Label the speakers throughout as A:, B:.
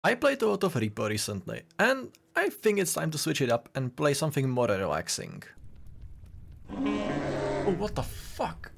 A: I played a lot of Repo recently, and I think it's time to switch it up and play something more relaxing. Oh, what the fuck?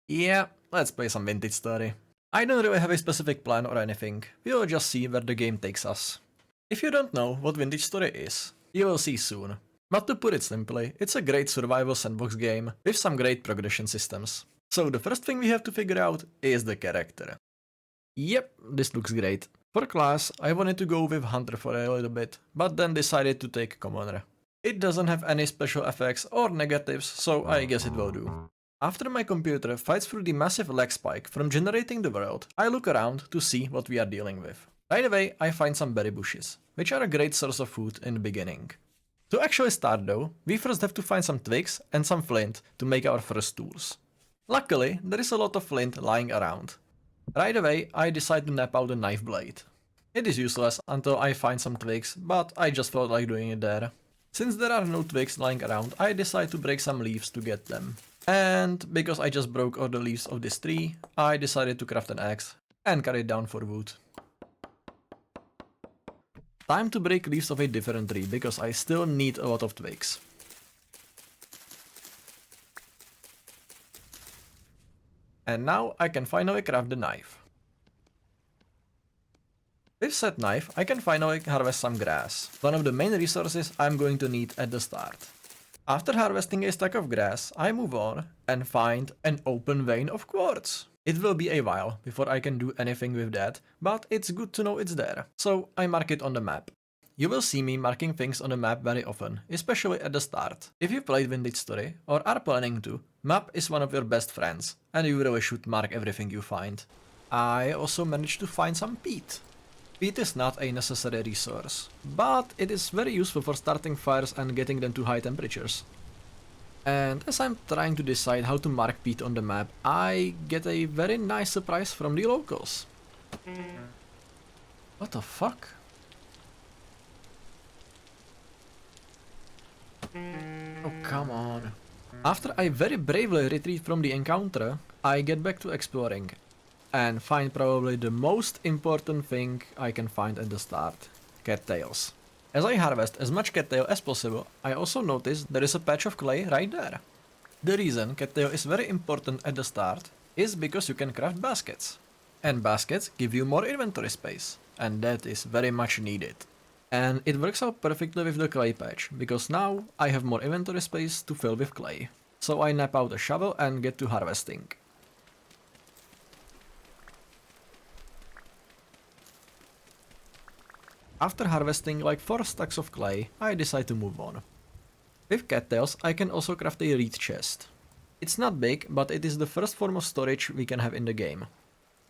A: Yeah, let's play some Vintage Story. I don't really have a specific plan or anything, we'll just see where the game takes us. If you don't know what Vintage Story is, you will see soon. But to put it simply, it's a great survival sandbox game with some great progression systems. So the first thing we have to figure out is the character. Yep, this looks great. For class, I wanted to go with Hunter for a little bit, but then decided to take Commoner. It doesn't have any special effects or negatives, so I guess it will do. After my computer fights through the massive lag spike from generating the world, I look around to see what we are dealing with. Right away, I find some berry bushes, which are a great source of food in the beginning. To actually start though, we first have to find some twigs and some flint to make our first tools. Luckily, there is a lot of flint lying around. Right away, I decide to nap out a knife blade. It is useless until I find some twigs, but I just felt like doing it there. Since there are no twigs lying around, I decide to break some leaves to get them. And because I just broke all the leaves of this tree, I decided to craft an axe and cut it down for wood. Time to break leaves of a different tree, because I still need a lot of twigs. And now I can finally craft the knife. With said knife, I can finally harvest some grass, one of the main resources I'm going to need at the start. After harvesting a stack of grass, I move on and find an open vein of quartz. It will be a while before I can do anything with that, but it's good to know it's there, so I mark it on the map. You will see me marking things on the map very often, especially at the start. If you played Vintage Story, or are planning to, map is one of your best friends, and you really should mark everything you find. I also managed to find some peat. Peat is not a necessary resource, but it is very useful for starting fires and getting them to high temperatures. And as I'm trying to decide how to mark peat on the map, I get a very nice surprise from the locals. What the fuck? Oh, come on. After I very bravely retreat from the encounter, I get back to exploring and find probably the most important thing I can find at the start: cattails. As I harvest as much cattail as possible, I also notice there is a patch of clay right there. The reason cattail is very important at the start is because you can craft baskets. And baskets give you more inventory space, and that is very much needed. And it works out perfectly with the clay patch, because now I have more inventory space to fill with clay. So I nap out a shovel and get to harvesting. After harvesting like 4 stacks of clay, I decide to move on. With cattails, I can also craft a reed chest. It's not big, but it is the first form of storage we can have in the game.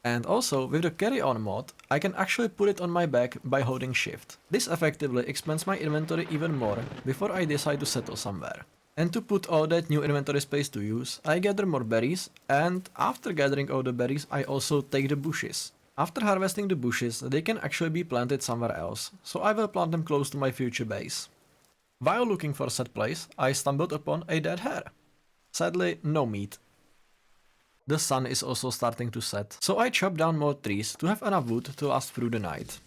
A: And also, with the carry on mod, I can actually put it on my back by holding shift. This effectively expands my inventory even more before I decide to settle somewhere. And to put all that new inventory space to use, I gather more berries, and after gathering all the berries, I also take the bushes. After harvesting the bushes, they can actually be planted somewhere else, so I will plant them close to my future base. While looking for said place, I stumbled upon a dead hare. Sadly, no meat. The sun is also starting to set, so I chop down more trees to have enough wood to last through the night.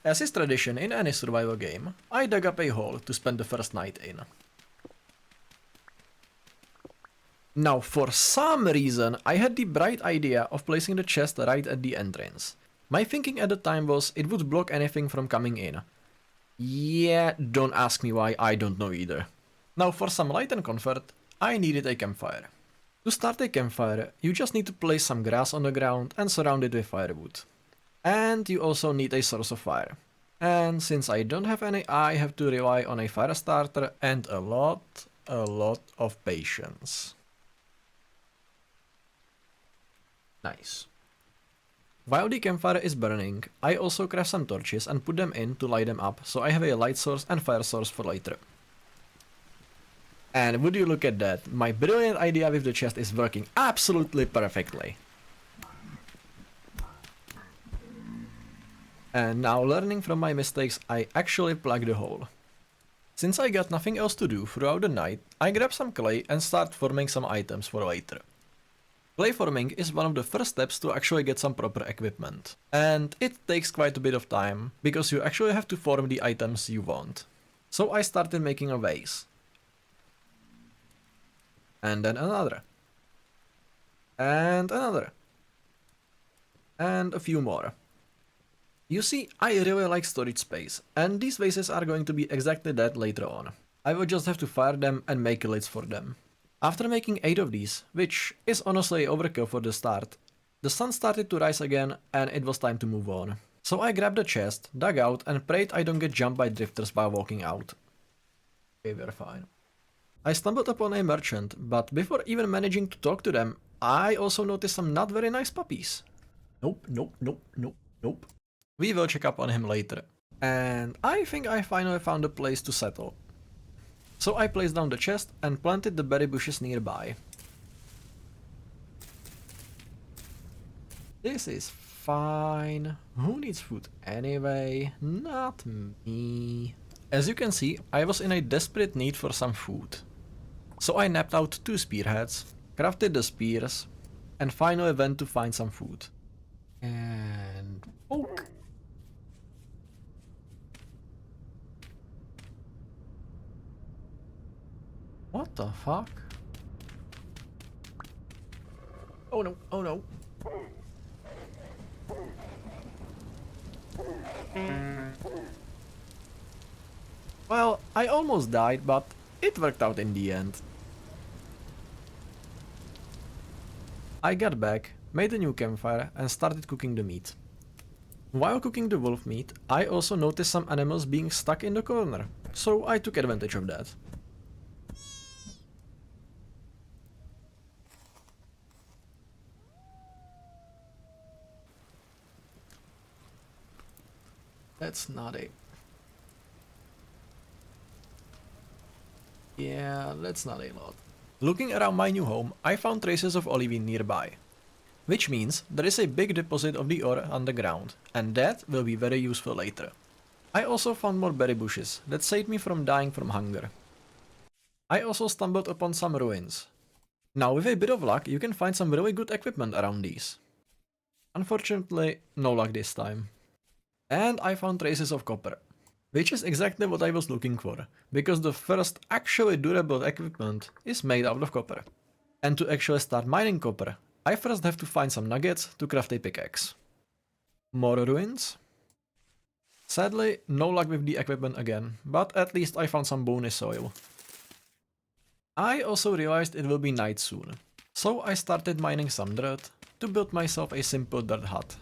A: As is tradition in any survival game, I dug up a hole to spend the first night in. Now, for some reason, I had the bright idea of placing the chest right at the entrance. My thinking at the time was it would block anything from coming in. Yeah, don't ask me why, I don't know either. Now, for some light and comfort, I needed a campfire. To start a campfire, you just need to place some grass on the ground and surround it with firewood. And you also need a source of fire. And since I don't have any, I have to rely on a fire starter and a lot of patience. Nice. While the campfire is burning, I also craft some torches and put them in to light them up, so I have a light source and fire source for later. And would you look at that, my brilliant idea with the chest is working absolutely perfectly. And now, learning from my mistakes, I actually plug the hole. Since I got nothing else to do throughout the night, I grab some clay and start forming some items for later. Clay forming is one of the first steps to actually get some proper equipment. And it takes quite a bit of time, because you actually have to form the items you want. So I started making a vase. And then another. And another. And a few more. You see, I really like storage space, and these vases are going to be exactly that later on. I will just have to fire them and make lids for them. After making 8 of these, which is honestly overkill for the start, the sun started to rise again and it was time to move on. So I grabbed the chest, dug out and prayed I don't get jumped by drifters while walking out. Okay, we're fine. I stumbled upon a merchant, but before even managing to talk to them, I also noticed some not very nice puppies. Nope, nope, nope, nope, nope. We will check up on him later. And I think I finally found a place to settle. So I placed down the chest and planted the berry bushes nearby. This is fine. Who needs food anyway? Not me. As you can see, I was in a desperate need for some food. So I napped out 2 spearheads, crafted the spears, and finally went to find some food. And poke. What the fuck? Oh no, oh no. Well, I almost died, but it worked out in the end. I got back, made a new campfire and started cooking the meat. While cooking the wolf meat, I also noticed some animals being stuck in the corner, so I took advantage of that. That's not it. Yeah, that's not a lot. Looking around my new home, I found traces of olivine nearby. Which means there is a big deposit of the ore underground, and that will be very useful later. I also found more berry bushes that saved me from dying from hunger. I also stumbled upon some ruins. Now with a bit of luck you can find some really good equipment around these. Unfortunately, no luck this time. And I found traces of copper. Which is exactly what I was looking for, because the first actually durable equipment is made out of copper. And to actually start mining copper, I first have to find some nuggets to craft a pickaxe. More ruins. Sadly, no luck with the equipment again, but at least I found some bonus soil. I also realized it will be night soon, so I started mining some dirt to build myself a simple dirt hut.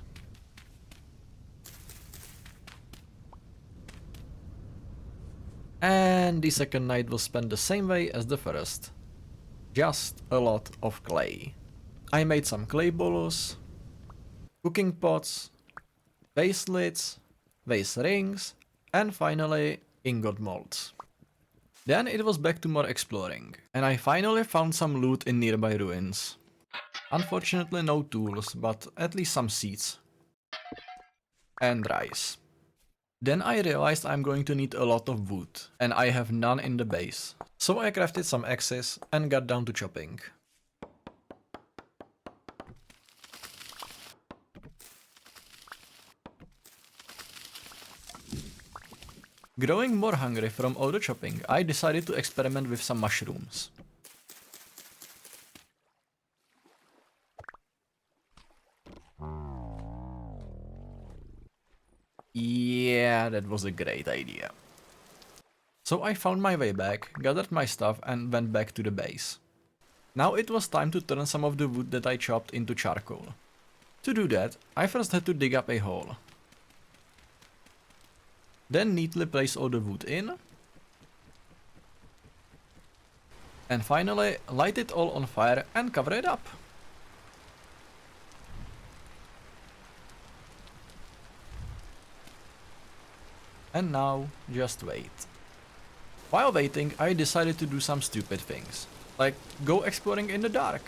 A: And the second night was spent the same way as the first. Just a lot of clay. I made some clay bowls, cooking pots, vase lids, vase rings, and finally ingot molds. Then it was back to more exploring, and I finally found some loot in nearby ruins. Unfortunately no tools, but at least some seeds. And rice. Then I realized I'm going to need a lot of wood, and I have none in the base. So I crafted some axes and got down to chopping. Growing more hungry from all the chopping, I decided to experiment with some mushrooms. Yeah, that was a great idea. So I found my way back, gathered my stuff and went back to the base. Now it was time to turn some of the wood that I chopped into charcoal. To do that, I first had to dig up a hole. Then neatly place all the wood in. And finally light it all on fire and cover it up. And now, just wait. While waiting, I decided to do some stupid things. Like, go exploring in the dark.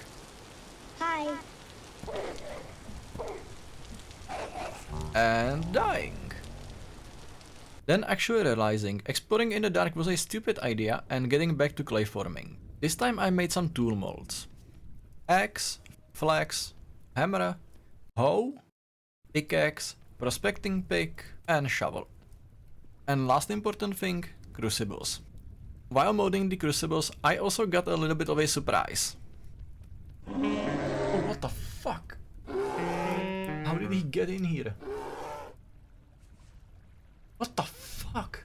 B: Hi.
A: And dying. Then actually realizing exploring in the dark was a stupid idea and getting back to clay forming. This time I made some tool molds. Axe, flax, hammer, hoe, pickaxe, prospecting pick and shovel. And last important thing, crucibles. While modding the crucibles, I also got a little bit of a surprise. Oh, what the fuck? How did he get in here? What the fuck?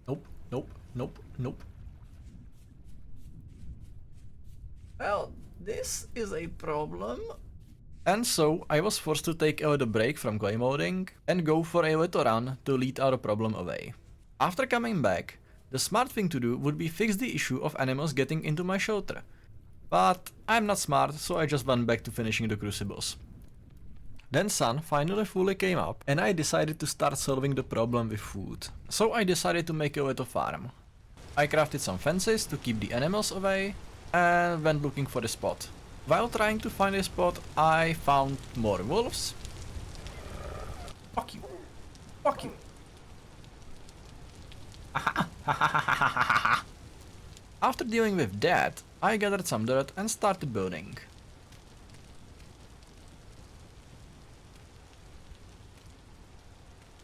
A: Nope, nope, nope, nope. Well, this is a problem. And so I was forced to take a break from clay modding and go for a little run to lead our problem away. After coming back, the smart thing to do would be fix the issue of animals getting into my shelter. But I'm not smart, so I just went back to finishing the crucibles. Then sun finally fully came up and I decided to start solving the problem with food. So I decided to make a little farm. I crafted some fences to keep the animals away and went looking for a spot. While trying to find a spot, I found more wolves. Fuck you. Fuck you. After dealing with that, I gathered some dirt and started building.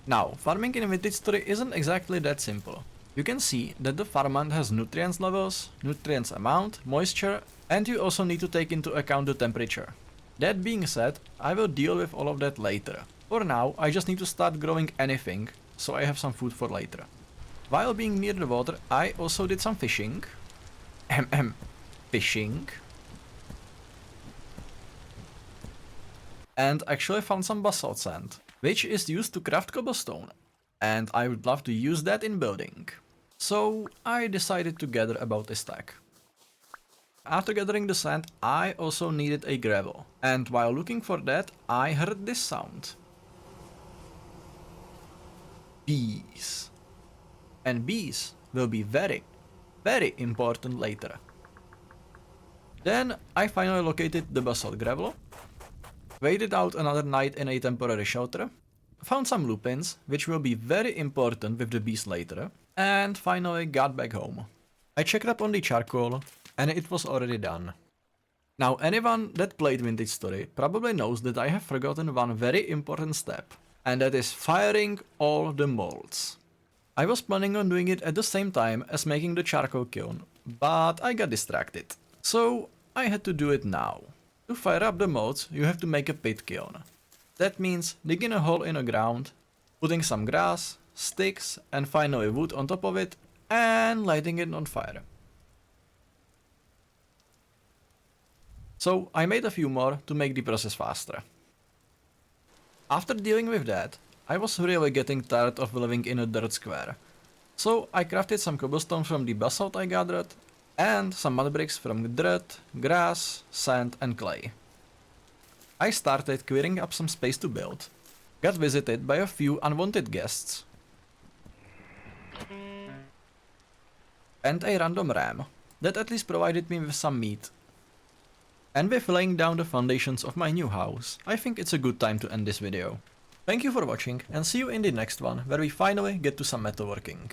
A: Now, farming in Vintage Story isn't exactly that simple. You can see that the farmland has nutrients levels, nutrients amount, moisture, and you also need to take into account the temperature. That being said, I will deal with all of that later. For now, I just need to start growing anything, so I have some food for later. While being near the water, I also did some fishing. Fishing. And actually found some basalt sand, which is used to craft cobblestone. And I would love to use that in building. So I decided to gather about a stack. After gathering the sand, I also needed a gravel. And while looking for that, I heard this sound. Bees. And bees will be very, very important later. Then I finally located the basalt gravel, waited out another night in a temporary shelter, found some lupins, which will be very important with the bees later, and finally got back home. I checked up on the charcoal, and it was already done. Now anyone that played Vintage Story probably knows that I have forgotten one very important step, and that is firing all the molds. I was planning on doing it at the same time as making the charcoal kiln, but I got distracted. So I had to do it now. To fire up the molds, you have to make a pit kiln. That means digging a hole in the ground, putting some grass, sticks and finally wood on top of it, and lighting it on fire. So I made a few more to make the process faster. After dealing with that, I was really getting tired of living in a dirt square. So I crafted some cobblestone from the basalt I gathered, and some mud bricks from dirt, grass, sand and clay. I started clearing up some space to build, got visited by a few unwanted guests, and a random ram that at least provided me with some meat. And with laying down the foundations of my new house, I think it's a good time to end this video. Thank you for watching and see you in the next one, where we finally get to some metalworking.